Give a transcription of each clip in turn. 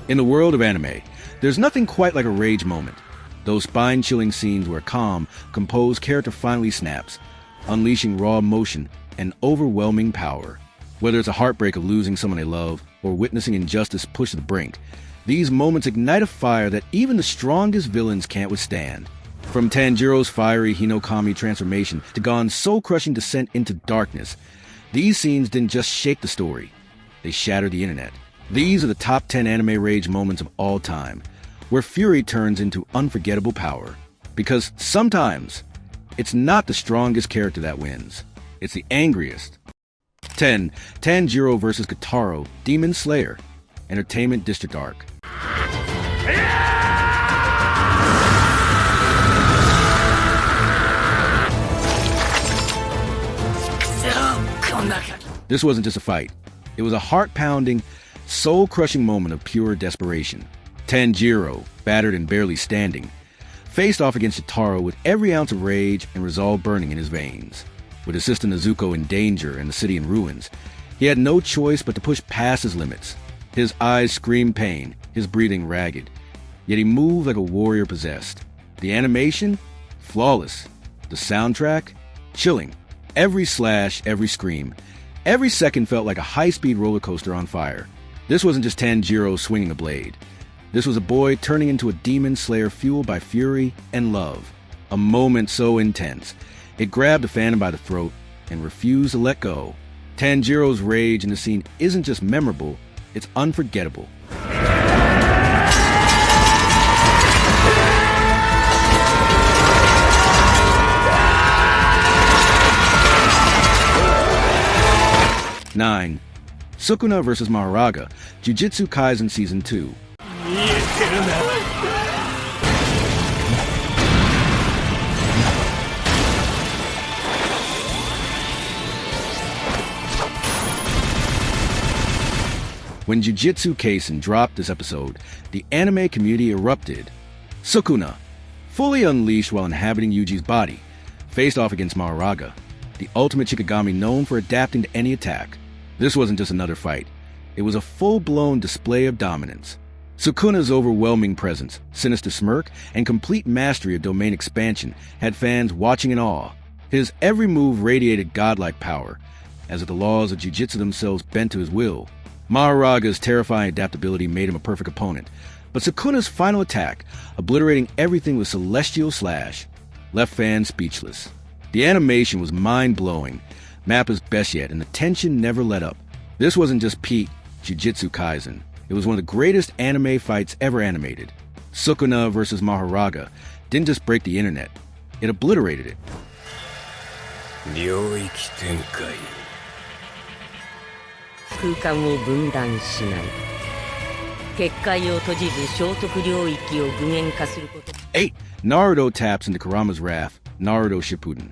In the world of anime, there's nothing quite like a rage moment. Those spine-chilling scenes where a calm, composed character finally snaps, unleashing raw emotion and overwhelming power. Whether it's a heartbreak of losing someone they love or witnessing injustice pushed to the brink, these moments ignite a fire that even the strongest villains can't withstand. From Tanjiro's fiery Hinokami transformation to Gon's soul-crushing descent into darkness, these scenes didn't just shake the story, they shattered the internet. These are the top 10 anime rage moments of all time, where fury turns into unforgettable power. Because sometimes, it's not the strongest character that wins, it's the angriest. 10. Tanjiro vs. Kotaro, Demon Slayer, Entertainment District Arc. This wasn't just a fight. It was a heart-pounding, soul-crushing moment of pure desperation. Tanjiro, battered and barely standing, faced off against Kotaro with every ounce of rage and resolve burning in his veins. With his sister Nezuko in danger and the city in ruins, he had no choice but to push past his limits. His eyes screamed pain, his breathing ragged, yet he moved like a warrior possessed. The animation? Flawless. The soundtrack? Chilling. Every slash, every scream, every second felt like a high-speed roller coaster on fire. This wasn't just Tanjiro swinging a blade. This was a boy turning into a demon slayer fueled by fury and love. A moment so intense, it grabbed the fan by the throat and refused to let go. Tanjiro's rage in the scene isn't just memorable, it's unforgettable. Nine. Sukuna vs. Maharaga, Jujutsu Kaisen Season 2. When Jujutsu Kaisen dropped this episode, the anime community erupted. Sukuna, fully unleashed while inhabiting Yuji's body, faced off against Maharaga, the ultimate Shikigami known for adapting to any attack. This wasn't just another fight. It was a full-blown display of dominance. Sukuna's overwhelming presence, sinister smirk, and complete mastery of domain expansion had fans watching in awe. His every move radiated godlike power, as if the laws of Jiu-Jitsu themselves bent to his will. Maharaga's terrifying adaptability made him a perfect opponent, but Sukuna's final attack, obliterating everything with celestial slash, left fans speechless. The animation was mind-blowing, Mappa's best yet, and the tension never let up. This wasn't just peak Jujutsu Kaisen. It was one of the greatest anime fights ever animated. Sukuna vs. Maharaga didn't just break the internet, it obliterated it. 領域展開空間を分断しない結界を閉じず聖徳領域を具現化すること 8. Naruto taps into Kurama's wrath, Naruto Shippuden.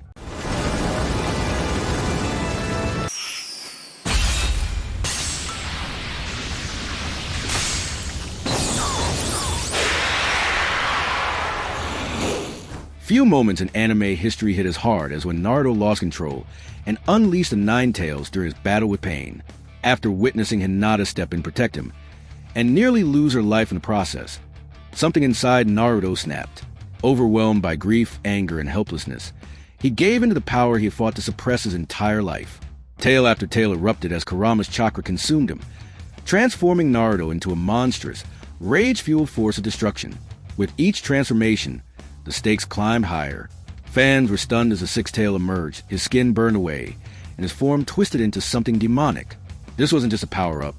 Few moments in anime history hit as hard as when Naruto lost control and unleashed the Nine Tails during his battle with Pain, after witnessing Hinata step in and protect him, and nearly lose her life in the process. Something inside Naruto snapped. Overwhelmed by grief, anger, and helplessness, he gave into the power he had fought to suppress his entire life. Tale after tale erupted as Kurama's chakra consumed him, transforming Naruto into a monstrous, rage-fueled force of destruction. With each transformation, the stakes climbed higher. Fans were stunned as the sixth tail emerged, his skin burned away, and his form twisted into something demonic. This wasn't just a power-up.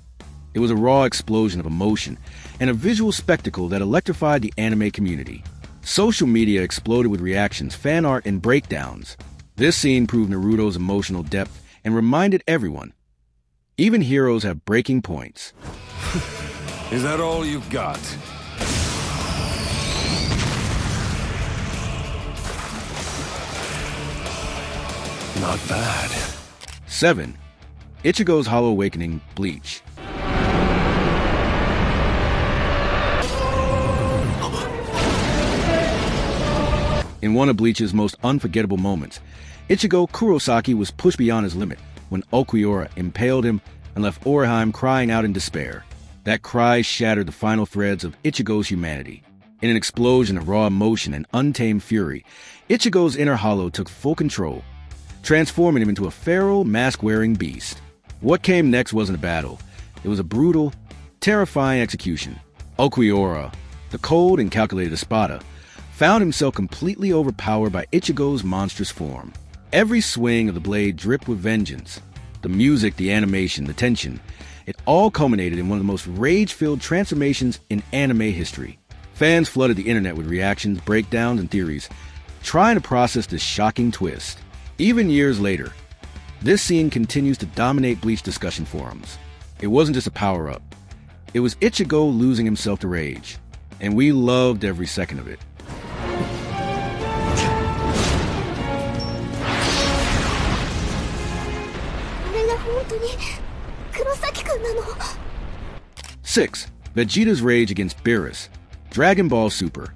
It was a raw explosion of emotion and a visual spectacle that electrified the anime community. Social media exploded with reactions, fan art, and breakdowns. This scene proved Naruto's emotional depth and reminded everyone, even heroes have breaking points. Is that all you've got? Not bad. 7. Ichigo's Hollow Awakening, Bleach. In one of Bleach's most unforgettable moments, Ichigo Kurosaki was pushed beyond his limit when Ulquiorra impaled him and left Orihime crying out in despair. That cry shattered the final threads of Ichigo's humanity. In an explosion of raw emotion and untamed fury, Ichigo's inner hollow took full control, transforming him into a feral, mask-wearing beast. What came next wasn't a battle. It was a brutal, terrifying execution. Okiura, the cold and calculated Espada, found himself completely overpowered by Ichigo's monstrous form. Every swing of the blade dripped with vengeance. The music, the animation, the tension, it all culminated in one of the most rage-filled transformations in anime history. Fans flooded the internet with reactions, breakdowns, and theories, trying to process this shocking twist. Even years later, this scene continues to dominate Bleach discussion forums. It wasn't just a power-up. It was Ichigo losing himself to rage, and we loved every second of it. Six, Vegeta's rage against Beerus, Dragon Ball Super.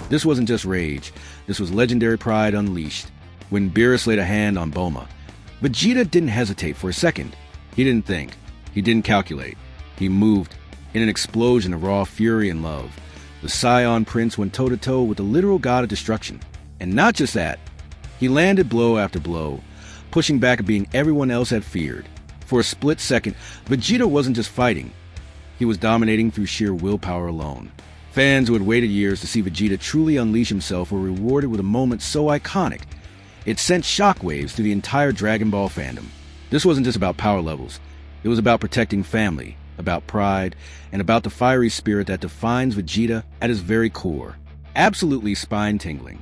This wasn't just rage, this was legendary pride unleashed. When Beerus laid a hand on Bulma, Vegeta didn't hesitate for a second. He didn't think. He didn't calculate. He moved. In an explosion of raw fury and love, the Scion Prince went toe-to-toe with the literal god of destruction. And not just that, he landed blow after blow, pushing back a being everyone else had feared. For a split second, Vegeta wasn't just fighting. He was dominating through sheer willpower alone. Fans who had waited years to see Vegeta truly unleash himself were rewarded with a moment so iconic, it sent shockwaves through the entire Dragon Ball fandom. This wasn't just about power levels. It was about protecting family, about pride, and about the fiery spirit that defines Vegeta at his very core. Absolutely spine-tingling.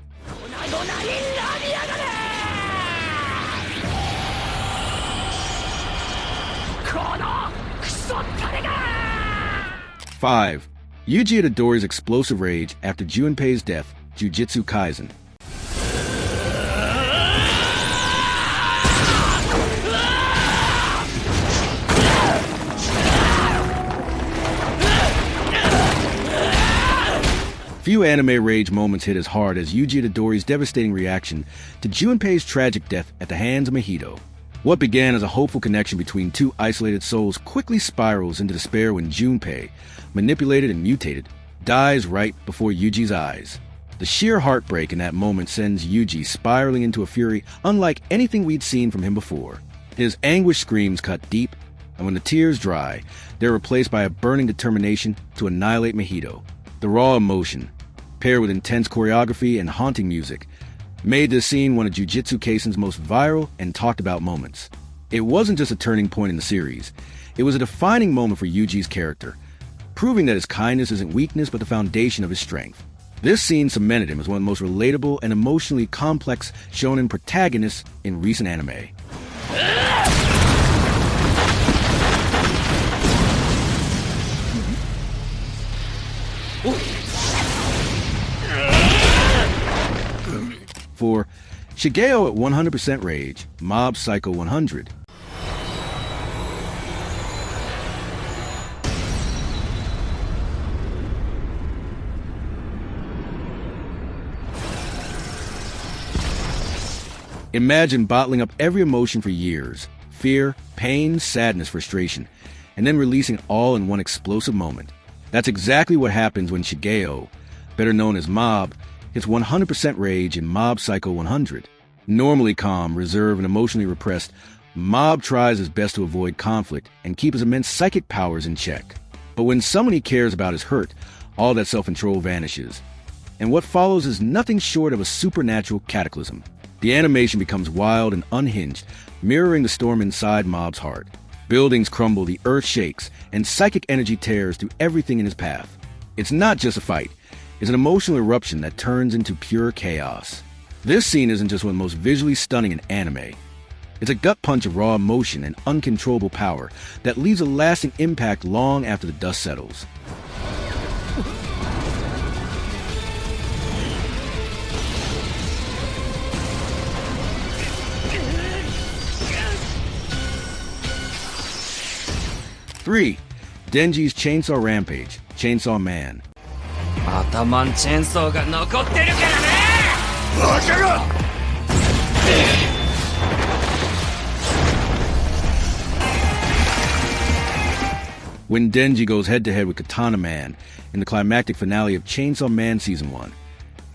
5. Yuji Itadori's explosive rage after Junpei's death, Jujutsu Kaisen. Few anime rage moments hit as hard as Yuji Itadori's devastating reaction to Junpei's tragic death at the hands of Mahito. What began as a hopeful connection between two isolated souls quickly spirals into despair when Junpei, manipulated and mutated, dies right before Yuji's eyes. The sheer heartbreak in that moment sends Yuji spiraling into a fury unlike anything we'd seen from him before. His anguished screams cut deep, and when the tears dry, they're replaced by a burning determination to annihilate Mahito. The raw emotion, paired with intense choreography and haunting music, made this scene one of Jujutsu Kaisen's most viral and talked about moments. It wasn't just a turning point in the series, it was a defining moment for Yuji's character, proving that his kindness isn't weakness but the foundation of his strength. This scene cemented him as one of the most relatable and emotionally complex shonen protagonists in recent anime. For Shigeo at 100% Rage, Mob Psycho 100. Imagine bottling up every emotion for years, fear, pain, sadness, frustration, and then releasing it all in one explosive moment. That's exactly what happens when Shigeo, better known as Mob, hits 100% rage in Mob Psycho 100. Normally calm, reserved, and emotionally repressed, Mob tries his best to avoid conflict and keep his immense psychic powers in check. But when someone he cares about is hurt, all that self-control vanishes. And what follows is nothing short of a supernatural cataclysm. The animation becomes wild and unhinged, mirroring the storm inside Mob's heart. Buildings crumble, the earth shakes, and psychic energy tears through everything in his path. It's not just a fight. It's an emotional eruption that turns into pure chaos. This scene isn't just one of the most visually stunning in anime. It's a gut punch of raw emotion and uncontrollable power that leaves a lasting impact long after the dust settles. Three, Denji's Chainsaw Rampage, Chainsaw Man. 頭んチェーンソーが残ってるからね。バカが。When Denji goes head-to-head with Katana Man in the climactic finale of Chainsaw Man Season 1,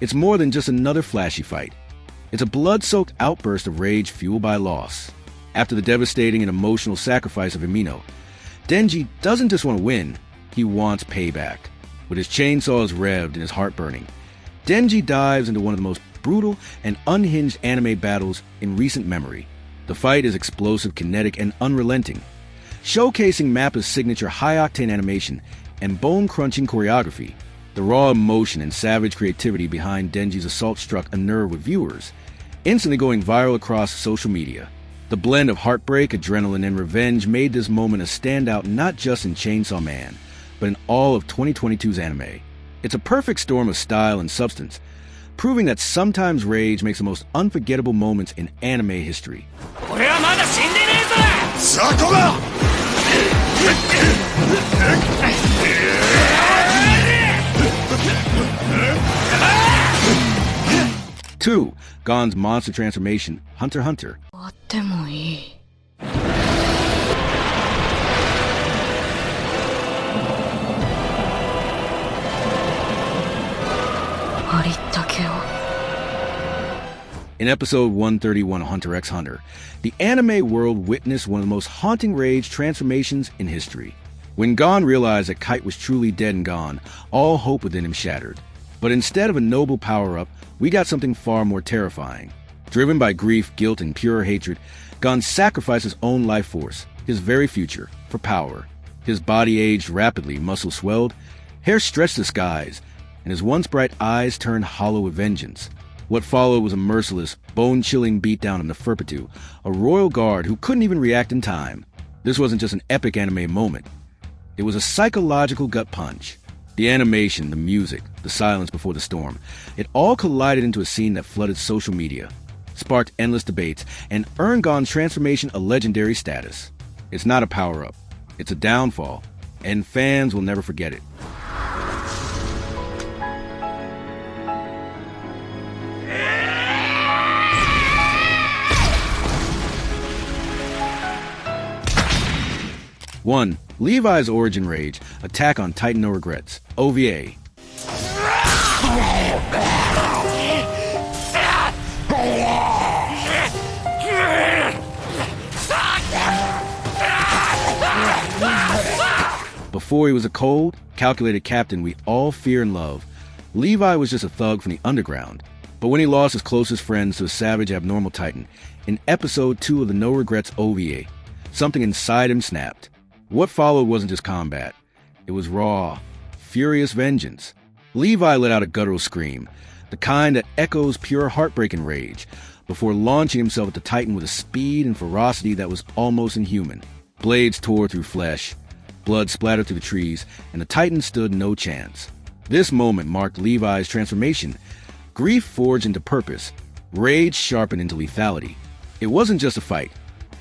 it's more than just another flashy fight. It's a blood-soaked outburst of rage fueled by loss. After the devastating and emotional sacrifice of Emino, Denji doesn't just want to win, he wants payback. With his chainsaws revved and his heart burning, Denji dives into one of the most brutal and unhinged anime battles in recent memory. The fight is explosive, kinetic, and unrelenting, showcasing Mappa's signature high-octane animation and bone-crunching choreography. The raw emotion and savage creativity behind Denji's assault struck a nerve with viewers, instantly going viral across social media. The blend of heartbreak, adrenaline, and revenge made this moment a standout not just in Chainsaw Man, but in all of 2022's anime. It's a perfect storm of style and substance, proving that sometimes rage makes the most unforgettable moments in anime history. 俺はまだ死んでねえぞ。さあ、こが。 2. Gon's monster transformation, Hunter x Hunter. 終わってもいい。ありったけを。In episode 131 of Hunter x Hunter, the anime world witnessed one of the most haunting rage transformations in history. When Gon realized that Kite was truly dead and gone, all hope within him shattered. But instead of a noble power-up, we got something far more terrifying. Driven by grief, guilt, and pure hatred, Gon sacrificed his own life force, his very future, for power. His body aged rapidly, muscles swelled, hair stretched to the skies, and his once bright eyes turned hollow with vengeance. What followed was a merciless, bone-chilling beatdown of Neferpitou, a royal guard who couldn't even react in time. This wasn't just an epic anime moment. It was a psychological gut punch. The animation, the music, the silence before the storm, it all collided into a scene that flooded social media, sparked endless debates, and earned Gon's transformation a legendary status. It's not a power-up. It's a downfall, and fans will never forget it. One, Levi's origin rage, Attack on Titan No Regrets, OVA. Before he was a cold, calculated captain we all fear and love, Levi was just a thug from the underground. But when he lost his closest friends to a savage abnormal titan, in episode 2 of the No Regrets OVA, something inside him snapped. What followed wasn't just combat. It was raw, furious vengeance. Levi let out a guttural scream, the kind that echoes pure heartbreak and rage, before launching himself at the Titan with a speed and ferocity that was almost inhuman. Blades tore through flesh, blood splattered through the trees, and the Titan stood no chance. This moment marked Levi's transformation. Grief forged into purpose, rage sharpened into lethality. It wasn't just a fight.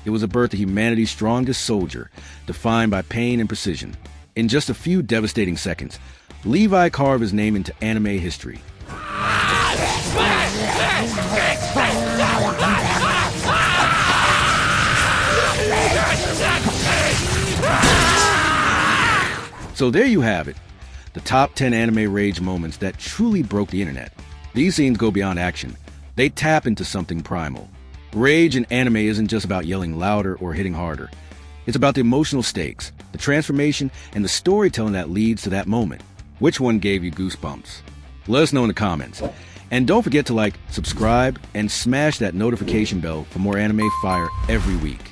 It was a birth of humanity's strongest soldier, defined by pain and precision. In just a few devastating seconds, Levi carved his name into anime history. So there you have it, the top 10 anime rage moments that truly broke the internet. These scenes go beyond action. They tap into something primal. Rage in anime isn't just about yelling louder or hitting harder. It's about the emotional stakes, the transformation, and the storytelling that leads to that moment. Which one gave you goosebumps? Let us know in the comments. And don't forget to like, subscribe, and smash that notification bell for more anime fire every week.